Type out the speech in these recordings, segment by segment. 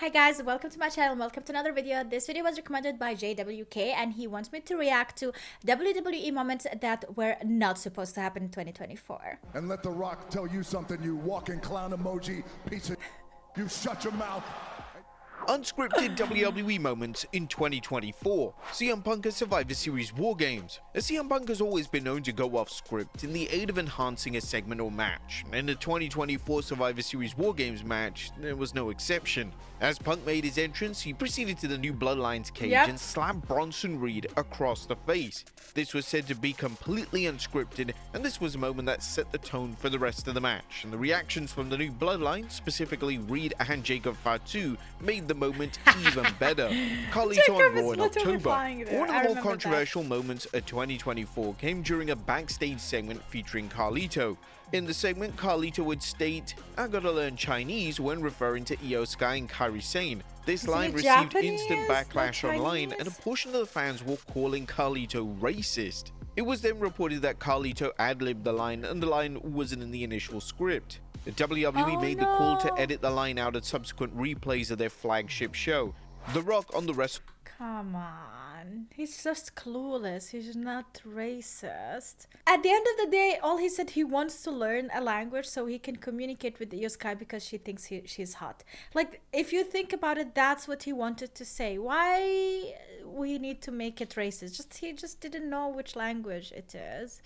Hi guys, welcome to my channel, welcome to another video. This video was recommended by JWK and he wants me to react to WWE moments that were not supposed to happen in 2024. And let The Rock tell you something, you walking clown emoji piece of you shut your mouth. Unscripted WWE moments in 2024. CM Punk at Survivor Series War Games. As CM Punk has always been known to go off script in the aid of enhancing a segment or match. In the 2024 Survivor Series War Games match, there was no exception. As Punk made his entrance, he proceeded to the new Bloodlines cage and slapped Bronson Reed across the face. This was said to be completely unscripted, and this was a moment that set the tone for the rest of the match. And the reactions from the new Bloodline, specifically Reed and Jacob Fatu, made the moment even better. Carlito on Raw in October. One of the more controversial moments of 2024 came during a backstage segment featuring Carlito. In the segment, Carlito would state, "I gotta learn Chinese," when referring to Io Sky and Kairi Sane. This line received instant backlash online, and a portion of the fans were calling Carlito racist. It was then reported that Carlito ad-libbed the line, and the line wasn't in the initial script. The WWE made the call to edit the line out at subsequent replays of their flagship show. The Rock on the Come on, he's just clueless, he's not racist. At the end of the day, all he said, he wants to learn a language so he can communicate with Io Sky because she thinks she's hot. Like, if you think about it, that's what he wanted to say. Why we need to make it racist? He just didn't know which language it is.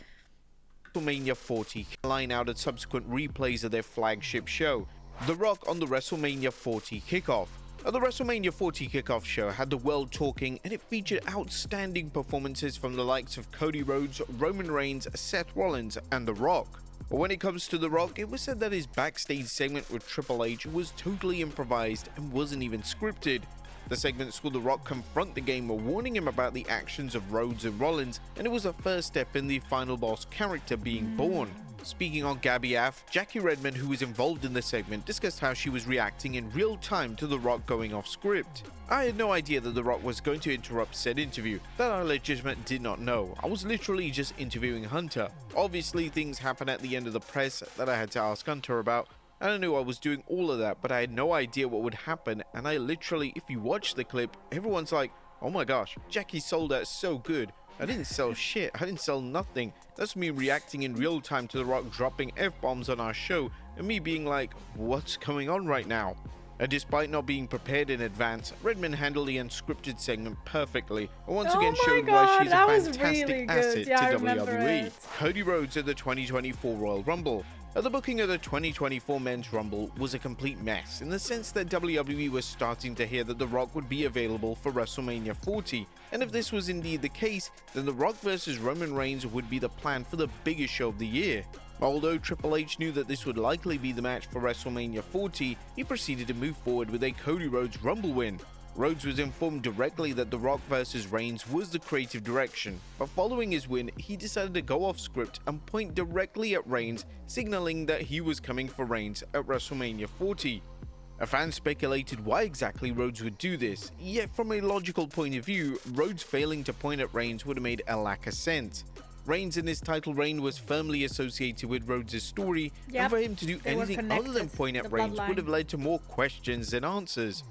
WrestleMania 40 line out at subsequent replays of their flagship show. The Rock on the WrestleMania 40 kickoff. The WrestleMania 40 kickoff show had the world talking, and it featured outstanding performances from the likes of Cody Rhodes, Roman Reigns, Seth Rollins, and The Rock. But when it comes to The Rock, it was said that his backstage segment with Triple H was totally improvised and wasn't even scripted. The segment saw The Rock confront the gamer, warning him about the actions of Rhodes and Rollins, and it was a first step in the final boss character being born. Speaking on Gabby Aff, Jackie Redmond, who was involved in the segment, discussed how she was reacting in real time to The Rock going off script. "I had no idea that The Rock was going to interrupt said interview. That I legitimately did not know. I was literally just interviewing Hunter. Obviously things happen at the end of the press that I had to ask Hunter about. And I knew I was doing all of that, but I had no idea what would happen, and I literally, if you watch the clip, everyone's like, oh my gosh, Jackie sold that so good. I didn't sell shit, I didn't sell nothing." That's me reacting in real time to The Rock dropping F-bombs on our show, and me being like, what's going on right now? And despite not being prepared in advance, Redmond handled the unscripted segment perfectly, and once again showed why she's a fantastic asset to WWE. Cody Rhodes at the 2024 Royal Rumble. The booking of the 2024 Men's Rumble was a complete mess, in the sense that WWE was starting to hear that The Rock would be available for WrestleMania 40, and if this was indeed the case, then The Rock vs Roman Reigns would be the plan for the biggest show of the year. Although Triple H knew that this would likely be the match for WrestleMania 40, he proceeded to move forward with a Cody Rhodes Rumble win. Rhodes was informed directly that The Rock vs Reigns was the creative direction, but following his win, he decided to go off script and point directly at Reigns, signaling that he was coming for Reigns at WrestleMania 40. A fan speculated why exactly Rhodes would do this, yet from a logical point of view, Rhodes failing to point at Reigns would have made a lack of sense. Reigns in his title reign was firmly associated with Rhodes' story, and for him to do anything other than point at Reigns would have led to more questions than answers.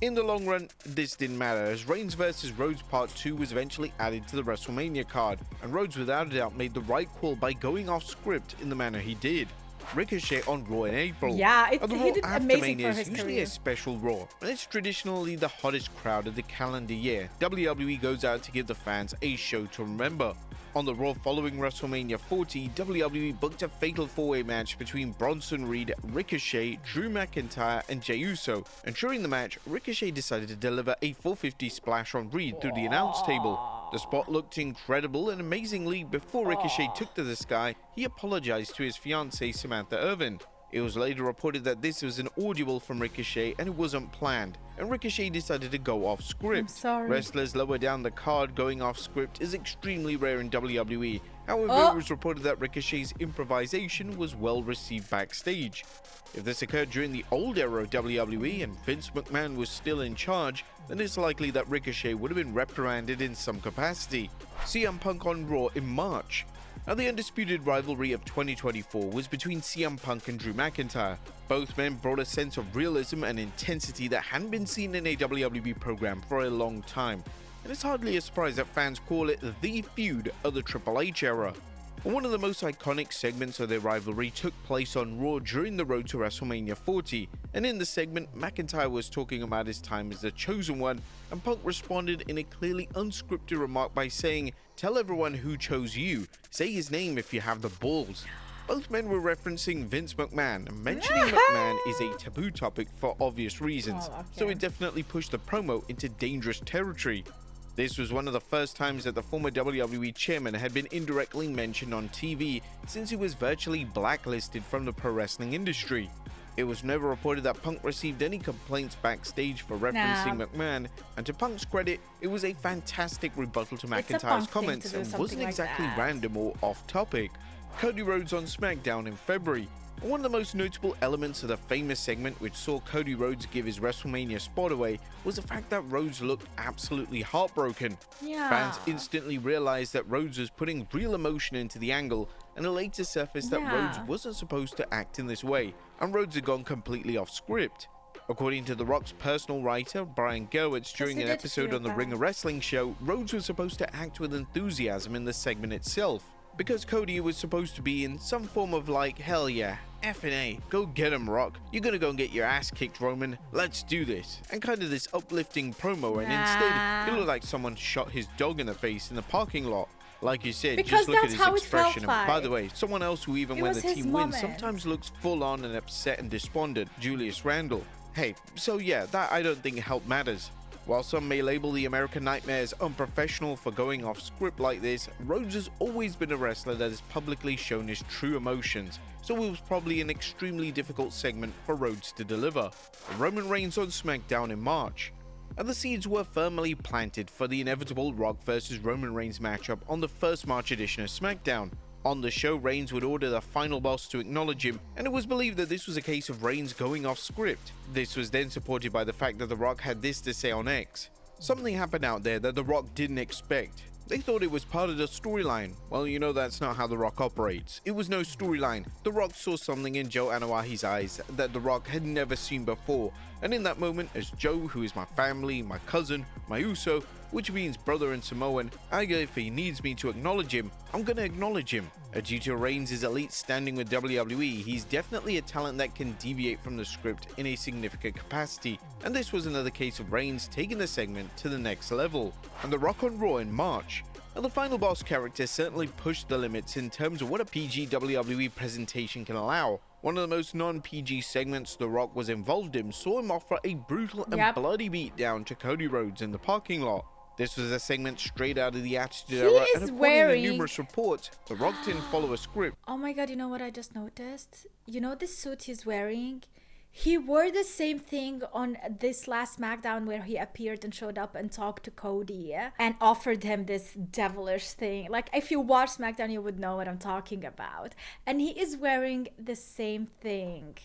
In the long run, this didn't matter, as Reigns vs Rhodes Part 2 was eventually added to the WrestleMania card, and Rhodes without a doubt made the right call by going off script in the manner he did. Ricochet on Raw in April. He did amazing for his usually career. A special Raw, and it's traditionally the hottest crowd of the calendar year. WWE goes out to give the fans a show to remember. On the Raw following WrestleMania 40, WWE booked a fatal four-way match between Bronson Reed, Ricochet, Drew McIntyre, and Jey Uso, and during the match, Ricochet decided to deliver a 450 splash on Reed through the announce table. The spot looked incredible, and amazingly, before Ricochet took to the sky, he apologized to his fiancée Samantha Irvin. It was later reported that this was an audible from Ricochet and it wasn't planned, and Ricochet decided to go off script. Wrestlers lower down the card going off script is extremely rare in WWE. However, it was reported that Ricochet's improvisation was well received backstage. If this occurred during the old era of WWE and Vince McMahon was still in charge, then it's likely that Ricochet would have been reprimanded in some capacity. CM Punk on Raw in March. Now, the undisputed rivalry of 2024 was between CM Punk and Drew McIntyre. Both men brought a sense of realism and intensity that hadn't been seen in a WWE program for a long time, and it's hardly a surprise that fans call it the feud of the Triple H era. One of the most iconic segments of their rivalry took place on Raw during the road to WrestleMania 40, and in the segment, McIntyre was talking about his time as the Chosen One, and Punk responded in a clearly unscripted remark by saying, "Tell everyone who chose you, say his name if you have the balls." Both men were referencing Vince McMahon, and mentioning McMahon is a taboo topic for obvious reasons, so it definitely pushed the promo into dangerous territory. This was one of the first times that the former WWE chairman had been indirectly mentioned on TV since he was virtually blacklisted from the pro wrestling industry. It was never reported that Punk received any complaints backstage for referencing McMahon, and to Punk's credit, it was a fantastic rebuttal to McIntyre's comments and wasn't exactly random or off-topic. Cody Rhodes on SmackDown in February. One of the most notable elements of the famous segment which saw Cody Rhodes give his WrestleMania spot away was the fact that Rhodes looked absolutely heartbroken. Fans instantly realized that Rhodes was putting real emotion into the angle, and it later surfaced that Rhodes wasn't supposed to act in this way, and Rhodes had gone completely off script. According to The Rock's personal writer, Brian Gewirtz, during an episode on the Ring of Wrestling show, Rhodes was supposed to act with enthusiasm in the segment itself, because Cody was supposed to be in some form of like, hell yeah, F&A, go get him, Rock, you're gonna go and get your ass kicked, Roman, let's do this, and kind of this uplifting promo, and instead, it looked like someone shot his dog in the face in the parking lot. Like you said, because just look at his expression. And like. By the way, someone else who even when the team wins sometimes looks full on and upset and despondent, Julius Randle. Hey, so yeah, that I don't think help matters. While some may label the American Nightmare as unprofessional for going off script like this, Rhodes has always been a wrestler that has publicly shown his true emotions, so it was probably an extremely difficult segment for Rhodes to deliver. Roman Reigns on SmackDown in March. And the seeds were firmly planted for the inevitable Rock vs Roman Reigns matchup on the first March edition of SmackDown. On the show, Reigns would order the final boss to acknowledge him, and it was believed that this was a case of Reigns going off script. This was then supported by the fact that The Rock had this to say on X. Something happened out there that The Rock didn't expect. They thought it was part of the storyline. Well, you know that's not how The Rock operates. It was no storyline. The Rock saw something in Joe Anoa'i's eyes that The Rock had never seen before, and in that moment, as Joe, who is my family, my cousin, my Uso, which means brother and Samoan, if he needs me to acknowledge him, I'm gonna acknowledge him. Due to Reigns' elite standing with WWE, he's definitely a talent that can deviate from the script in a significant capacity, and this was another case of Reigns taking the segment to the next level. And The Rock on Raw in March. Now, the final boss character certainly pushed the limits in terms of what a PG WWE presentation can allow. One of the most non-PG segments The Rock was involved in saw him offer a brutal and bloody beatdown to Cody Rhodes in the parking lot. This was a segment straight out of the Attitude Era, and according to numerous reports, The Rock didn't follow a script. Oh my god, you know what I just noticed? You know this suit he's wearing? He wore the same thing on this last SmackDown where he appeared and showed up and talked to Cody and offered him this devilish thing. Like, if you watch SmackDown, you would know what I'm talking about. And he is wearing the same thing.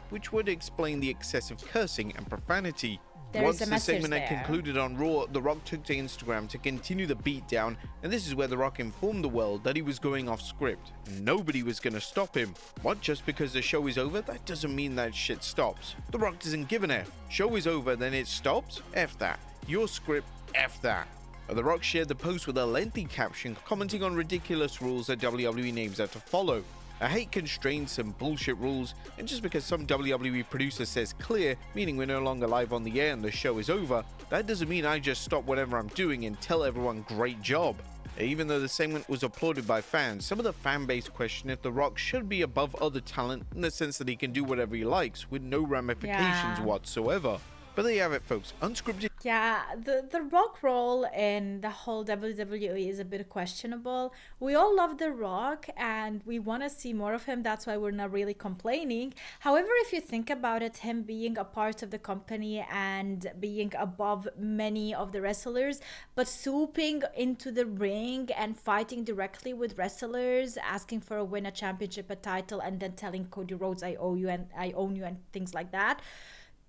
Which would explain the excessive cursing and profanity. Once the segment had concluded on Raw, The Rock took to Instagram to continue the beatdown, and this is where The Rock informed the world that he was going off script. Nobody was gonna stop him. What, just because the show is over? That doesn't mean that shit stops. The Rock doesn't give an F. Show is over, then it stops? F that. Your script, F that. The Rock shared the post with a lengthy caption commenting on ridiculous rules that WWE names out to follow. I hate constraints and bullshit rules, and just because some WWE producer says clear, meaning we're no longer live on the air and the show is over, that doesn't mean I just stop whatever I'm doing and tell everyone great job. Even though the segment was applauded by fans, some of the fan base questioned if The Rock should be above other talent in the sense that he can do whatever he likes with no ramifications whatsoever. But there you have it, folks. Unscripted. Yeah, the Rock role in the whole WWE is a bit questionable. We all love The Rock and we want to see more of him. That's why we're not really complaining. However, if you think about it, him being a part of the company and being above many of the wrestlers, but swooping into the ring and fighting directly with wrestlers, asking for a win, a championship, a title, and then telling Cody Rhodes, I owe you and I own you and things like that.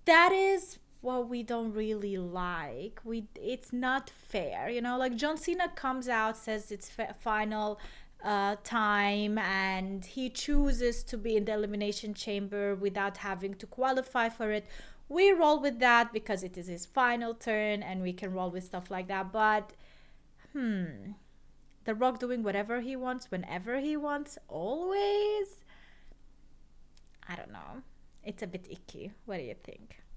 That is what we don't really like. It's not fair, you know. Like John Cena comes out, says it's final time, and he chooses to be in the elimination chamber without having to qualify for it. We roll with that because it is his final turn, and we can roll with stuff like that. But The Rock doing whatever he wants, whenever he wants, always, I don't know. It's a bit icky. What do you think?